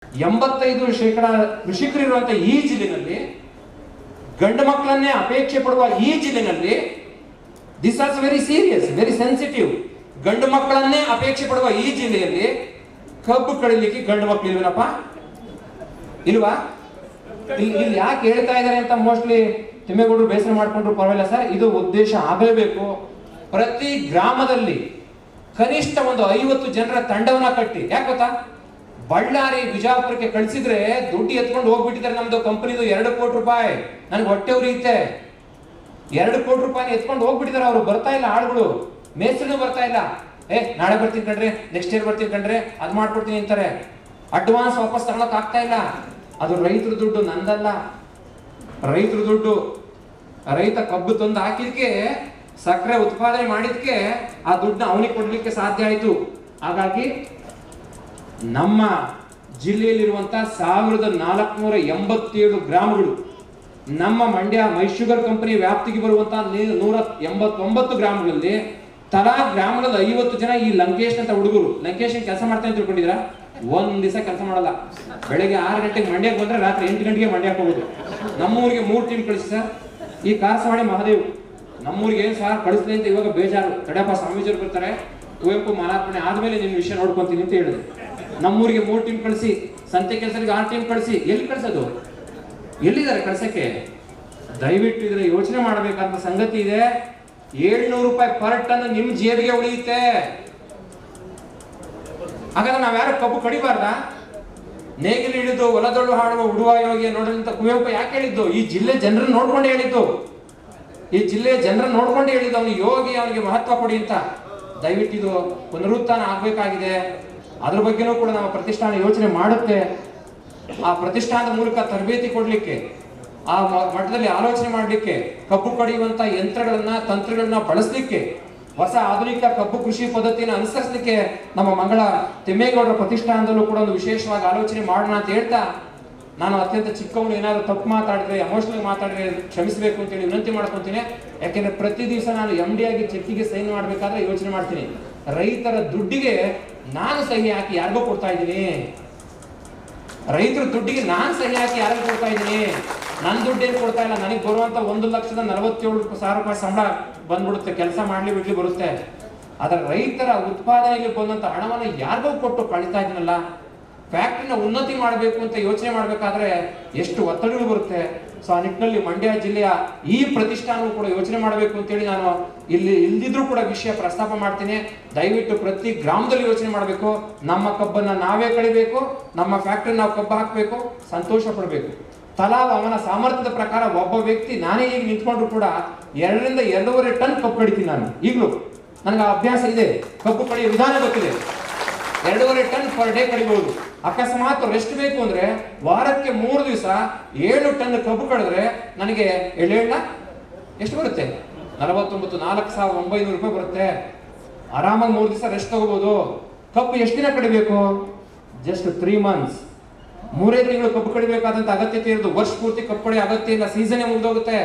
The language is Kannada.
85% ಕೃಷಿಕರಿರುವಂತಹ ಈ ಜಿಲ್ಲೆಯಲ್ಲಿ ಗಂಡು ಮಕ್ಕಳನ್ನೇ ಅಪೇಕ್ಷೆ ಪಡುವ ಈ ಜಿಲ್ಲೆಯಲ್ಲಿ this as very serious, very sensitive. ಗಂಡು ಮಕ್ಕಳನ್ನೇ ಅಪೇಕ್ಷೆ ಪಡುವ ಈ ಜಿಲ್ಲೆಯಲ್ಲಿ ಕಬ್ಬು ಕಡಿಲಿಕ್ಕೆ ಗಂಡು ಮಕ್ಕಳು ಇಲ್ವೇನಪ್ಪ? ಇಲ್ವಾ? ಇಲ್ಲಿ ಯಾಕೆ ಹೇಳ್ತಾ ಇದ್ದಾರೆ ಅಂತ ಮೋಸ್ಟ್ಲಿ ತಿಮ್ಮೇಗೌಡರು ಬೇಸರ ಮಾಡ್ಕೊಂಡ್ರು ಪರವಾಗಿಲ್ಲ ಸರ್, ಇದು ಉದ್ದೇಶ ಆಗಲೇಬೇಕು. ಪ್ರತಿ ಗ್ರಾಮದಲ್ಲಿ ಕನಿಷ್ಠ ಒಂದು 50 ಜನರ ತಂಡವನ್ನ ಕಟ್ಟಿ, ಯಾಕೆ ಗೊತ್ತಾ, ಬಳ್ಳಾರಿ ಬಿಜಾಪುರಕ್ಕೆ ಕಳಿಸಿದ್ರೆ ದುಡ್ಡು ಎತ್ಕೊಂಡು ಹೋಗ್ಬಿಟ್ಟಿದ್ದಾರೆ. ನಮ್ದು ಕಂಪನಿದು 2 ಕೋಟಿ ರೂಪಾಯಿ, ನನ್ಗೆ ಹೊಟ್ಟೆ ಉರಿಯುತ್ತೆ. 2 ಕೋಟಿ ರೂಪಾಯಿ ಎತ್ಕೊಂಡು ಹೋಗ್ಬಿಟ್ಟಿದ್ದಾರೆ. ಅವರು ಬರ್ತಾ ಇಲ್ಲ, ಆಳುಗಳು ಮೇಸ್ತ್ರಿನೂ ಬರ್ತಾ ಇಲ್ಲ. ನಾಳೆ ಬರ್ತೀನಿ ಕಣ್ರಿ, ನೆಕ್ಸ್ಟ್ ಇಯರ್ ಬರ್ತೀನಿ ಕಣ್ರಿ, ಅದ್ ಮಾಡ್ಕೊಡ್ತೀನಿ ಅಂತಾರೆ. ಅಡ್ವಾನ್ಸ್ ವಾಪಸ್ ತಗೊಳಕ್ ಆಗ್ತಾ ಇಲ್ಲ. ಅದು ರೈತರ ದುಡ್ಡು, ನಂದಲ್ಲ. ರೈತರ ದುಡ್ಡು. ರೈತ ಕಬ್ಬು ತಂದು ಹಾಕಿದ್ಕೆ, ಸಕ್ಕರೆ ಉತ್ಪಾದನೆ ಮಾಡಿದ್ಕೆ ಆ ದುಡ್ಡನ್ನ ಅವನಿಗೆ ಕೊಡ್ಲಿಕ್ಕೆ ಸಾಧ್ಯ ಆಯ್ತು. ಹಾಗಾಗಿ ನಮ್ಮ ಜಿಲ್ಲೆಯಲ್ಲಿರುವಂತಹ 1487 ಗ್ರಾಮಗಳು, ನಮ್ಮ ಮಂಡ್ಯ ಮೈಶುಗರ್ ಕಂಪನಿ ವ್ಯಾಪ್ತಿಗೆ ಬರುವಂತಹ 189 ಗ್ರಾಮಗಳಲ್ಲಿ ತಲಾ ಗ್ರಾಮದ 50 ಜನ ಈ ಲಂಕೇಶ್ ಅಂತ ಹುಡುಗರು. ಲಂಕೇಶ್ ಕೆಲಸ ಮಾಡ್ತಾನೆ ತಿಳ್ಕೊಂಡಿದ್ರ? ಒಂದ್ ದಿವಸ ಕೆಲಸ ಮಾಡಲ್ಲ. ಬೆಳಗ್ಗೆ 6 ಗಂಟೆಗೆ ಮಂಡ್ಯಕ್ಕೆ ಬಂದ್ರೆ ರಾತ್ರಿ 8 ಗಂಟೆಗೆ ಮಂಡ್ಯಕ್ಕೆ ಹೋಗೋದು. ನಮ್ಮೂರಿಗೆ 3 ಟೀಮ್ ಕಳಿಸಿ ಸರ್. ಈ ಕಾರಸವಾಡಿ ಮಹಾದೇವ್ ನಮ್ಮೂರಿಗೆ ಏನ್ ಸಾರ್ ಕಳಿಸ್ಲಿ ಅಂತ ಇವಾಗ ಬೇಜಾರು. ತಡೆಯಪ್ಪ, ಸ್ವಾಮೀಜಿಯವರು ಬರ್ತಾರೆ, ಕುವೆಂಪು ಮಾಲಾರ್ಪಣೆ ಆದ್ಮೇಲೆ ನಿನ್ನ ವಿಷಯ ನೋಡ್ಕೊಂತೀನಿ ಅಂತ ಹೇಳಿದ್ರು. ನಮ್ಮೂರಿಗೆ 3 ಟೀಮ್ ಕಳಿಸಿ, ಸಂತೆ ಕೆಲಸಕ್ಕೆ 6 ಟೀಮ್ ಕಳಿಸಿ. ಎಲ್ಲಿ ಕಳ್ಸೋದು? ಎಲ್ಲಿದ್ದಾರೆ ಕಳ್ಸಕ್ಕೆ? ದಯವಿಟ್ಟು ಇದ್ರೆ ಯೋಚನೆ ಮಾಡಬೇಕಂತ ಸಂಗತಿ ಇದೆ. 700 ರೂಪಾಯಿ ಪರ್ ಟನ್ ನಿಮ್ ಜೇಬಿಗೆ ಉಳಿಯುತ್ತೆ. ಹಾಗಾದ್ರೆ ನಾವ್ಯಾರು ಕಬ್ಬು ಕಡಿಬಾರ್ದ? ನೇಗಿಲು ಹಿಡಿದು ಹೊಲದೊಳು ಹಾಡುವ ಉಡುವ ಯೋಗಿಯ ನೋಡಲಿಂತ ಕುವೆಂಪು ಯಾಕೆ ಹೇಳಿದ್ದು? ಈ ಜಿಲ್ಲೆ ಜನರನ್ನು ನೋಡ್ಕೊಂಡೇ ಹೇಳಿದ್ದು. ಈ ಜಿಲ್ಲೆಯ ಜನರನ್ನು ನೋಡ್ಕೊಂಡೇ ಹೇಳಿದ್ದು. ಅವನಿಗೆ ಯೋಗಿ, ಅವನಿಗೆ ಮಹತ್ವ ಕೊಡಿ ಅಂತ. ದಯವಿಟ್ಟು ಇದು ಪುನರುತ್ಥಾನ ಆಗ್ಬೇಕಾಗಿದೆ. ಅದ್ರ ಬಗ್ಗೆನೂ ಕೂಡ ನಮ್ಮ ಪ್ರತಿಷ್ಠಾನ ಯೋಚನೆ ಮಾಡುತ್ತೆ. ಆ ಪ್ರತಿಷ್ಠಾನದ ಮೂಲಕ ತರಬೇತಿ ಕೊಡ್ಲಿಕ್ಕೆ, ಆ ಮಟ್ಟದಲ್ಲಿ ಆಲೋಚನೆ ಮಾಡಲಿಕ್ಕೆ, ಕಬ್ಬು ಕಡಿಯುವಂತ ಯಂತ್ರಗಳನ್ನ, ತಂತ್ರಗಳನ್ನ ಬಳಸಲಿಕ್ಕೆ, ಹೊಸ ಆಧುನಿಕ ಕಬ್ಬು ಕೃಷಿ ಪದ್ಧತಿಯನ್ನು ಅನುಸರಿಸಲಿಕ್ಕೆ ನಮ್ಮ ಮಂಗಳ ತಿಮ್ಮೇಗೌಡರ ಪ್ರತಿಷ್ಠಾನದಲ್ಲೂ ಕೂಡ ಒಂದು ವಿಶೇಷವಾಗಿ ಆಲೋಚನೆ ಮಾಡೋಣ ಅಂತ ಹೇಳ್ತಾ, ನಾನು ಅತ್ಯಂತ ಚಿಕ್ಕವನು, ಏನಾದ್ರು ತಪ್ಪು ಮಾತಾಡಿದ್ರೆ, ಎಮೋಷನಲ್ ಮಾತಾಡಿದ್ರೆ ಕ್ಷಮಿಸಬೇಕು ಅಂತೇಳಿ ವಿನಂತಿ ಮಾಡ್ಕೊಂತೀನಿ. ಯಾಕೆಂದ್ರೆ ಪ್ರತಿ ದಿವಸ ನಾನು MD ಆಗಿ ಚೆಕ್ಕಿಗೆ ಸೈನ್ ಮಾಡ್ಬೇಕಾದ್ರೆ ಯೋಚನೆ ಮಾಡ್ತೀನಿ, ರೈತರ ದುಡ್ಡಿಗೆ ನಾನು ಸಹಿ ಹಾಕಿ ಯಾರಿಗೋ ಕೊಡ್ತಾ ಇದ್ದೀನಿ. ರೈತರ ದುಡ್ಡಿಗೆ ನಾನು ಸಹಿ ಹಾಕಿ ಯಾರಿಗೂ ಕೊಡ್ತಾ ಇದ್ದೀನಿ. ನನ್ನ ದುಡ್ಡೇನು ಕೊಡ್ತಾ ಇಲ್ಲ. ನನಗೆ ಬರುವಂತ 1,47,000 ರೂಪಾಯಿ ಸಂಬಳ ಬಂದ್ಬಿಡುತ್ತೆ, ಕೆಲಸ ಮಾಡ್ಲಿ ಬಿಡ್ಲಿ ಬರುತ್ತೆ. ಆದ್ರೆ ರೈತರ ಉತ್ಪಾದನೆಯಲ್ಲಿ ಬಂದಂತ ಹಣವನ್ನು ಯಾರಿಗೋ ಕೊಟ್ಟು ಕಳಿತಾ ಇದೀನಲ್ಲ. ಫ್ಯಾಕ್ಟ್ರಿನ ಉನ್ನತಿ ಮಾಡಬೇಕು ಅಂತ ಯೋಚನೆ ಮಾಡ್ಬೇಕಾದ್ರೆ ಎಷ್ಟು ಒತ್ತಡಗಳು ಬರುತ್ತೆ. ಸೊ ಆ ನಿಟ್ಟಿನಲ್ಲಿ ಮಂಡ್ಯ ಜಿಲ್ಲೆಯ ಈ ಪ್ರತಿಷ್ಠಾನವೂ ಕೂಡ ಯೋಚನೆ ಮಾಡಬೇಕು ಅಂತೇಳಿ ನಾನು ಇಲ್ಲಿ ಇಲ್ದಿದ್ರು ಕೂಡ ವಿಷಯ ಪ್ರಸ್ತಾಪ ಮಾಡ್ತೀನಿ. ದಯವಿಟ್ಟು ಪ್ರತಿ ಗ್ರಾಮದಲ್ಲಿ ಯೋಚನೆ ಮಾಡಬೇಕು. ನಮ್ಮ ಕಬ್ಬನ್ನ ನಾವೇ ಕಡಿಬೇಕು, ನಮ್ಮ ಫ್ಯಾಕ್ಟ್ರಿ ನಾವು ಕಬ್ಬು ಹಾಕಬೇಕು, ಸಂತೋಷ ಪಡಬೇಕು. ತಲಾ ಅವನ ಸಾಮರ್ಥ್ಯದ ಪ್ರಕಾರ ಒಬ್ಬ ವ್ಯಕ್ತಿ, ನಾನೇ ಈಗ ನಿಂತ್ಕೊಂಡ್ರು ಕೂಡ 2 ರಿಂದ 2.5 ಟನ್ ಕಬ್ಬು ಕಡಿತೀನಿ ನಾನು. ಈಗಲೂ ನನಗೆ ಅಭ್ಯಾಸ ಇದೆ, ಕಬ್ಬು ಕಡಿಯೋ ವಿಧಾನ ಗೊತ್ತಿದೆ. 2.5 ಟನ್ ಪರ್ ಡೇ ಕಡಿಬಹುದು. ಅಕಸ್ಮಾತ್ ರೆಸ್ಟ್ ಬೇಕು ಅಂದ್ರೆ ವಾರಕ್ಕೆ 3 ದಿವಸ 7 ಟನ್ ಕಬ್ಬು ಕಡಿದ್ರೆ ನನಗೆ ಎಷ್ಟು ಬರುತ್ತೆ? 4,900 ರೂಪಾಯಿ ಬರುತ್ತೆ. ಆರಾಮಾಗಿ 3 ದಿವಸ ರೆಸ್ಟ್ ತಗೋಬಹುದು. ಕಬ್ಬು ಎಷ್ಟು ದಿನ ಕಡಿಬೇಕು? Just 3 months. 3 ತಿಂಗಳು ಕಬ್ಬು ಕಡಿಬೇಕಾದಂತ ಅಗತ್ಯತೆ ಇರೋದು. ವರ್ಷ ಪೂರ್ತಿ ಕಬ್ಬು ಕಡಿಯೋ ಅಗತ್ಯ ಇಲ್ಲ. ಸೀಸನ್ ಮುಗಿದೋಗುತ್ತೆ.